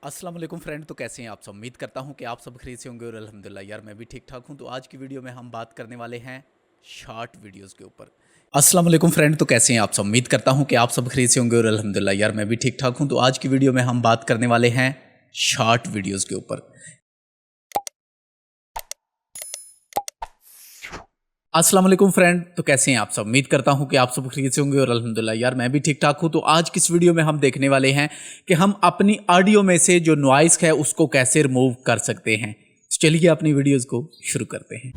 अस्सलाम वालेकुम फ्रेंड। तो कैसे हैं आप सब? उम्मीद करता हूं कि आप सब खरीद से होंगे और अल्हम्दुलिल्लाह यार मैं भी ठीक ठाक हूं। तो आज की वीडियो में हम बात करने वाले हैं शॉर्ट वीडियोस के ऊपर। अस्सलाम वालेकुम फ्रेंड। तो कैसे हैं आप सब? उम्मीद करता हूं कि आप सब खरीद से होंगे और अल्हम्दुलिल्लाह यार मैं भी ठीक ठाक हूं। तो आज की वीडियो में हम बात करने वाले हैं शॉर्ट वीडियोज़ के ऊपर। अस्सलाम वालेकुम फ्रेंड। तो कैसे हैं आप सब? उम्मीद करता हूं कि आप सब खरीद से होंगे और अल्हम्दुलिल्लाह यार मैं भी ठीक ठाक हूं। तो आज की इस वीडियो में हम देखने वाले हैं कि हम अपनी ऑडियो में से जो नॉइस है उसको कैसे रिमूव कर सकते हैं। तो चलिए अपनी वीडियोस को शुरू करते हैं।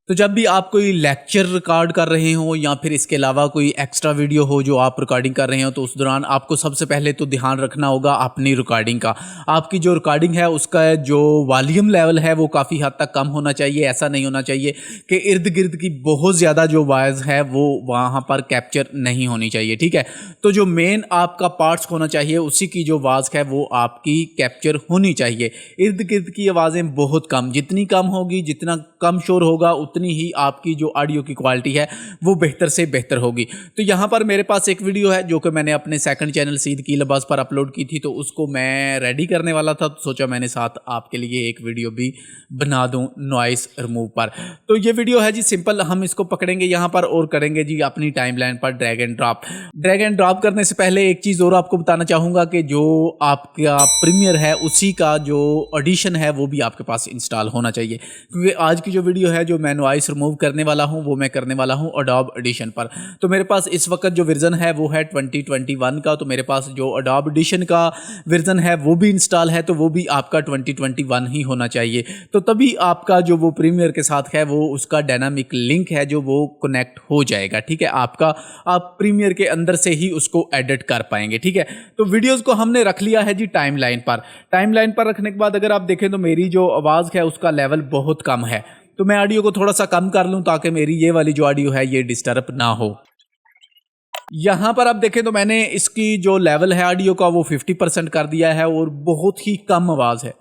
तो जब भी आप कोई लेक्चर रिकॉर्ड कर रहे हो या फिर इसके अलावा कोई एक्स्ट्रा वीडियो हो जो आप रिकॉर्डिंग कर रहे हो, तो उस दौरान आपको सबसे पहले तो ध्यान रखना होगा अपनी रिकॉर्डिंग का। आपकी जो रिकॉर्डिंग है उसका जो वॉल्यूम लेवल है वो काफ़ी हद तक कम होना चाहिए। ऐसा नहीं होना चाहिए कि इर्द गिर्द की बहुत ज़्यादा जो वॉइस है वो वहाँ पर कैप्चर नहीं होनी चाहिए, ठीक है। तो जो मेन आपका पार्ट्स होना चाहिए उसी की जो आवाज़ है वो आपकी कैप्चर होनी चाहिए। इर्द गिर्द की आवाज़ें बहुत कम, जितनी कम होगी, जितना कम शोर होगा उतनी ही आपकी जो ऑडियो की क्वालिटी है वो बेहतर से बेहतर होगी। तो यहाँ पर मेरे पास एक वीडियो है जो कि मैंने अपने सेकंड चैनल सीद की लिबास पर अपलोड की थी। तो उसको मैं रेडी करने वाला था, तो सोचा मैंने साथ आपके लिए एक वीडियो भी बना दूं नॉइस रिमूव पर। तो ये वीडियो है जी सिंपल। हम इसको पकड़ेंगे यहाँ पर और करेंगे जी अपनी टाइमलाइन पर drag and drop. Drag and drop करने से पहले एक चीज़ और आपको बताना चाहूँगा कि जो आपका प्रीमियर है उसी का जो ऑडिशन है वो भी आपके पास इंस्टॉल होना चाहिए, क्योंकि आज की जो वीडियो है जो मैं नॉइस रिमूव करने वाला हूं वो मैं करने वाला हूं Adobe Audition पर। तो मेरे पास इस वक्त जो वर्जन है वो है 2021 का। तो मेरे पास जो Adobe Audition का वर्जन है वो भी इंस्टॉल है, तो वो भी आपका 2021 ही होना चाहिए। तो तभी आपका जो वो प्रीमियर के साथ है वो उसका डायनामिक लिंक है जो वो कनेक्ट हो जाएगा, ठीक है। आप प्रीमियर के अंदर से ही उसको एडिट कर पाएंगे, ठीक है। तो वीडियोज़ को हमने रख लिया है जी टाइमलाइन पर। टाइमलाइन पर रखने के बाद अगर आप देखें तो मेरी जो आवाज़ है उसका लेवल बहुत कम है। तो मैं ऑडियो को थोड़ा सा कम कर लूं ताकि मेरी ये वाली जो ऑडियो है ये डिस्टर्ब ना हो। यहाँ पर आप देखें तो मैंने इसकी जो लेवल है ऑडियो का वो 50% कर दिया है और बहुत ही कम आवाज़ है।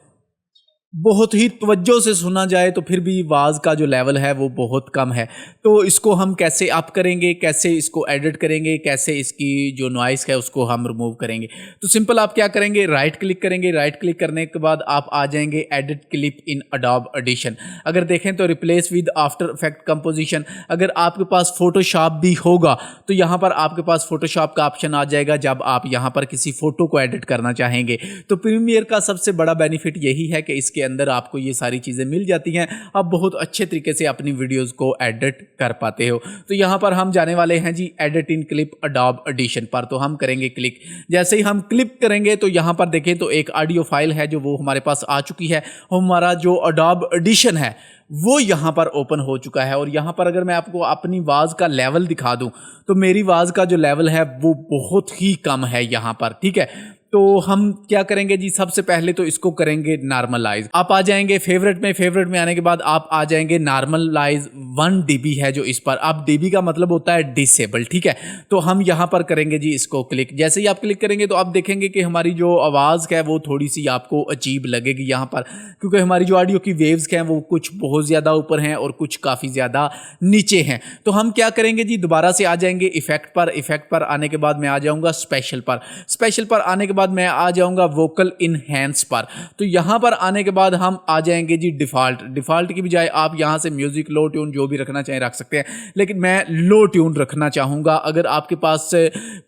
बहुत ही तवज्जो से सुना जाए तो फिर भी आवाज़ का जो लेवल है वो बहुत कम है। तो इसको हम कैसे अप करेंगे, कैसे इसको एडिट करेंगे, कैसे इसकी जो नॉइस है उसको हम रिमूव करेंगे। तो सिंपल आप क्या करेंगे, राइट क्लिक करेंगे। राइट क्लिक करने के बाद आप आ जाएंगे एडिट क्लिप इन Adobe Audition। अगर देखें तो replace with after effect composition. अगर आपके पास फोटोशॉप भी होगा तो यहाँ पर आपके पास फोटोशॉप का ऑप्शन आ जाएगा जब आप यहाँ पर किसी फोटो को एडिट करना चाहेंगे। तो प्रीमियर का सबसे बड़ा बेनिफिट यही है कि इसके अंदर आपको ये सारी चीज़ें मिल जाती हैं। आप बहुत अच्छे तरीके से अपनी वीडियोस को एडिट कर पाते हो। तो यहाँ पर हम जाने वाले हैं जी एडिट इन क्लिप Adobe Audition पर। तो हम करेंगे क्लिक। जैसे ही हम क्लिक करेंगे तो यहाँ पर देखें तो एक ऑडियो फाइल है जो वो हमारे पास आ चुकी है। हमारा जो Adobe Audition है वो यहाँ पर ओपन हो चुका है। और यहाँ पर अगर मैं आपको अपनी आवाज़ का लेवल दिखा दूँ तो मेरी आवाज़ का जो लेवल है वो बहुत ही कम है यहाँ पर, ठीक है। तो हम क्या करेंगे जी, सबसे पहले तो इसको करेंगे नॉर्मलाइज। आप आ जाएंगे फेवरेट में आने के बाद आप आ जाएंगे नॉर्मलाइज 1 dB है जो इस पर। अब dB का मतलब होता है डिसेबल, ठीक है। तो हम यहाँ पर करेंगे जी इसको क्लिक। जैसे ही आप क्लिक करेंगे तो आप देखेंगे कि हमारी जो आवाज़ है वो थोड़ी सी आपको अजीब लगेगी यहाँ पर, क्योंकि हमारी जो ऑडियो की वेव्स हैं वो कुछ बहुत ज़्यादा ऊपर हैं और कुछ काफ़ी ज़्यादा नीचे हैं। तो हम क्या करेंगे जी, दोबारा से आ जाएंगे इफेक्ट पर आने के बाद मैं आ जाऊँगा स्पेशल पर आने के बाद मैं आ जाऊंगा वोकल इनहैंस पर। तो यहां पर आने के बाद हम आ जाएंगे जी डिफ़ॉल्ट की बजाय आप यहां से म्यूजिक लो ट्यून जो भी रखना चाहें रख सकते हैं, लेकिन मैं लो ट्यून रखना चाहूंगा। अगर आपके पास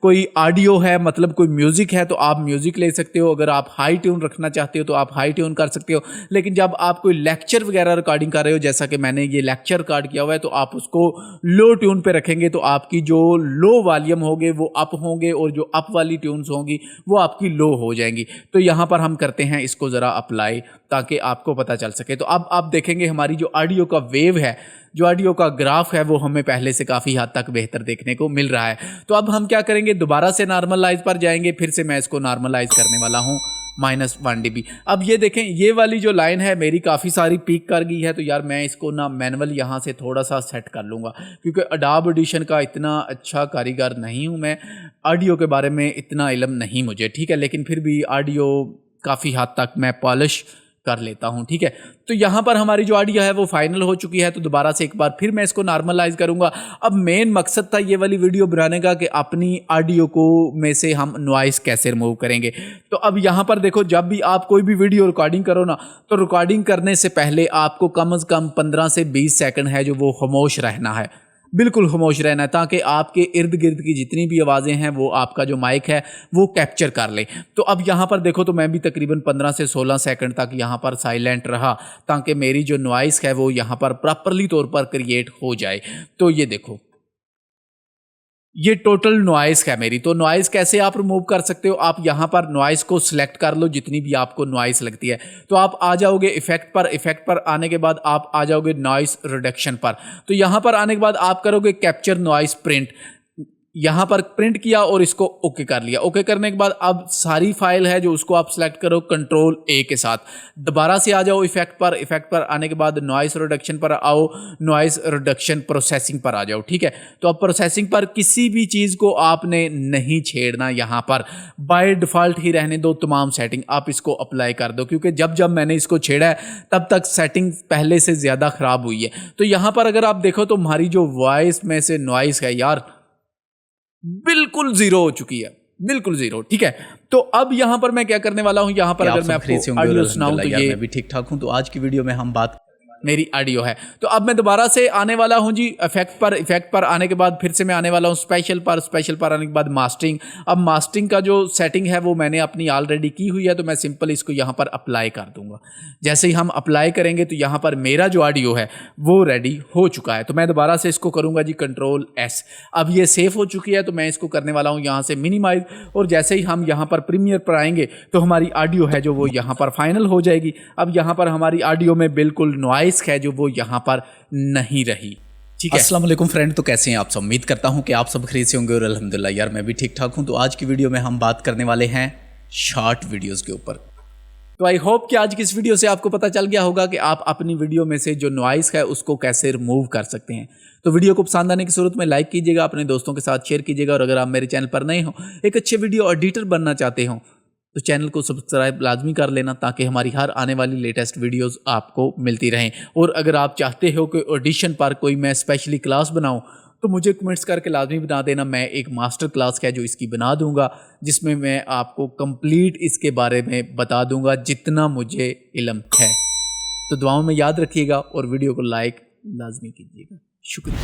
कोई ऑडियो है, मतलब कोई म्यूजिक है, तो आप म्यूजिक ले सकते हो। अगर आप हाई ट्यून रखना चाहते हो तो आप हाई ट्यून कर सकते हो। लेकिन जब आप कोई लेक्चर वगैरह रिकॉर्डिंग कर रहे हो, जैसा कि मैंने ये लेक्चर रिकॉर्ड किया हुआ है, तो आप उसको लो ट्यून पे रखेंगे तो आपकी जो लो वॉल्यूम होंगे वो अप होंगे और जो अप वाली ट्यून्स होंगी वो आपकी लो हो जाएंगी। तो यहाँ पर हम करते हैं इसको ज़रा अप्लाई ताकि आपको पता चल सके। तो अब आप देखेंगे हमारी जो ऑडियो का वेव है, जो ऑडियो का ग्राफ है वो हमें पहले से काफ़ी हद तक बेहतर देखने को मिल रहा है। तो अब हम क्या करेंगे, दोबारा से नॉर्मलाइज पर जाएंगे। फिर से मैं इसको नॉर्मलाइज करने वाला हूँ -1 dB। अब ये देखें, ये वाली जो लाइन है मेरी काफ़ी सारी पीक कर गई है, तो यार मैं इसको ना मैनुअल यहाँ से थोड़ा सा सेट कर लूँगा, क्योंकि अडोब ऑडिशन का इतना अच्छा कारीगर नहीं हूँ मैं, ऑडियो के बारे में इतना इल्म नहीं मुझे, ठीक है, लेकिन फिर भी ऑडियो काफ़ी हद तक मैं पॉलिश कर लेता हूँ, ठीक है। तो यहाँ पर हमारी जो ऑडियो है वो फाइनल हो चुकी है, तो दोबारा से एक बार फिर मैं इसको नॉर्मलाइज करूँगा। अब मेन मकसद था ये वाली वीडियो बनाने का कि अपनी ऑडियो को में से हम नॉइस कैसे रिमूव करेंगे। तो अब यहाँ पर देखो, जब भी आप कोई भी वीडियो रिकॉर्डिंग करो ना, तो रिकॉर्डिंग करने से पहले आपको कम से कम 15 से 20 सेकंड है जो वो खामोश रहना है, बिल्कुल खामोश रहना है, ताकि आपके इर्द गिर्द की जितनी भी आवाज़ें हैं वो आपका जो माइक है वो कैप्चर कर ले। तो अब यहाँ पर देखो, तो मैं भी तकरीबन 15 से 16 सेकंड तक यहाँ पर साइलेंट रहा, ताकि मेरी जो नॉइस है वो यहाँ पर प्रॉपरली तौर पर क्रिएट हो जाए। तो ये देखो, ये टोटल नॉइस है मेरी। तो नॉइस कैसे आप रिमूव कर सकते हो, आप यहाँ पर नॉइस को सिलेक्ट कर लो, जितनी भी आपको नॉइस लगती है, तो आप आ जाओगे इफेक्ट पर। इफेक्ट पर आने के बाद आप आ जाओगे नॉइस रिडक्शन पर। तो यहाँ पर आने के बाद आप करोगे कैप्चर नॉइस प्रिंट, यहाँ पर प्रिंट किया और इसको ओके कर लिया। ओके करने के बाद अब सारी फाइल है जो उसको आप सेलेक्ट करो कंट्रोल ए के साथ, दोबारा से आ जाओ इफेक्ट पर। इफेक्ट पर आने के बाद नॉइस रिडक्शन पर आओ, नॉइस रिडक्शन प्रोसेसिंग पर आ जाओ, ठीक है। तो अब प्रोसेसिंग पर किसी भी चीज़ को आपने नहीं छेड़ना, यहाँ पर बाय डिफ़ॉल्ट ही रहने दो तमाम सेटिंग, आप इसको अप्लाई कर दो, क्योंकि जब जब मैंने इसको छेड़ा है तब तक सेटिंग पहले से ज़्यादा ख़राब हुई है। तो यहाँ पर अगर आप देखो तो हमारी जो वॉइस में से नॉइस है यार बिल्कुल जीरो हो चुकी है, बिल्कुल जीरो, ठीक है। तो अब यहाँ पर मैं क्या करने वाला हूँ, यहाँ पर अगर मैं आपको ऑडियो सुनाऊं तो ये मैं भी ठीक ठाक हूँ। तो आज की वीडियो में हम बात मेरी ऑडियो है, तो अब मैं दोबारा से आने वाला हूं जी इफेक्ट पर। इफेक्ट पर आने के बाद फिर से मैं आने वाला हूं स्पेशल पर। स्पेशल पर आने के बाद मास्टरिंग। अब मास्टरिंग का जो सेटिंग है वो मैंने अपनी ऑलरेडी की हुई है, तो मैं सिंपल इसको यहां पर अप्लाई कर दूंगा। जैसे ही हम अप्लाई करेंगे तो यहां पर मेरा जो ऑडियो है वो रेडी हो चुका है। तो मैं दोबारा से इसको करूंगा जी कंट्रोल एस। अब ये सेव हो चुकी है, तो मैं इसको करने वाला हूँ यहाँ से मिनिमाइज, और जैसे ही हम यहाँ पर प्रीमियर पर आएंगे तो हमारी ऑडियो है जो वो यहाँ पर फाइनल हो जाएगी। अब यहाँ पर हमारी ऑडियो में बिल्कुल नॉइस है जो वो यहाँ पर नहीं रही, ठीक है। अस्सलाम वालेकुम फ्रेंड, तो कैसे हैं आप सब? उम्मीद करता हूँ कि आप सब खैरियत से होंगे और अल्हम्दुलिल्लाह यार मैं भी ठीक ठाक हूँ। तो आज की वीडियो में हम बात करने वाले हैं शॉर्ट वीडियोस के ऊपर। तो आई होप कि आज की इस वीडियो से आपको पता चल गया होगा कि आप अपनी वीडियो में से जो नॉइस है उसको कैसे रिमूव कर सकते हैं। तो वीडियो को पसंद आने की सूरत में लाइक कीजिएगा, अपने दोस्तों के साथ शेयर कीजिएगा, और अगर आप मेरे चैनल पर नए हो, एक अच्छे वीडियो एडिटर बनना चाहते हो, तो चैनल को सब्सक्राइब लाजमी कर लेना, ताकि हमारी हर आने वाली लेटेस्ट वीडियोस आपको मिलती रहें। और अगर आप चाहते हो कि ऑडिशन पर कोई मैं स्पेशली क्लास बनाऊं, तो मुझे कमेंट्स करके लाजमी बना देना। मैं एक मास्टर क्लास है जो इसकी बना दूंगा, जिसमें मैं आपको कंप्लीट इसके बारे में बता दूंगा जितना मुझे इल्म है। तो दुआओं में याद रखिएगा और वीडियो को लाइक लाजमी कीजिएगा। शुक्रिया।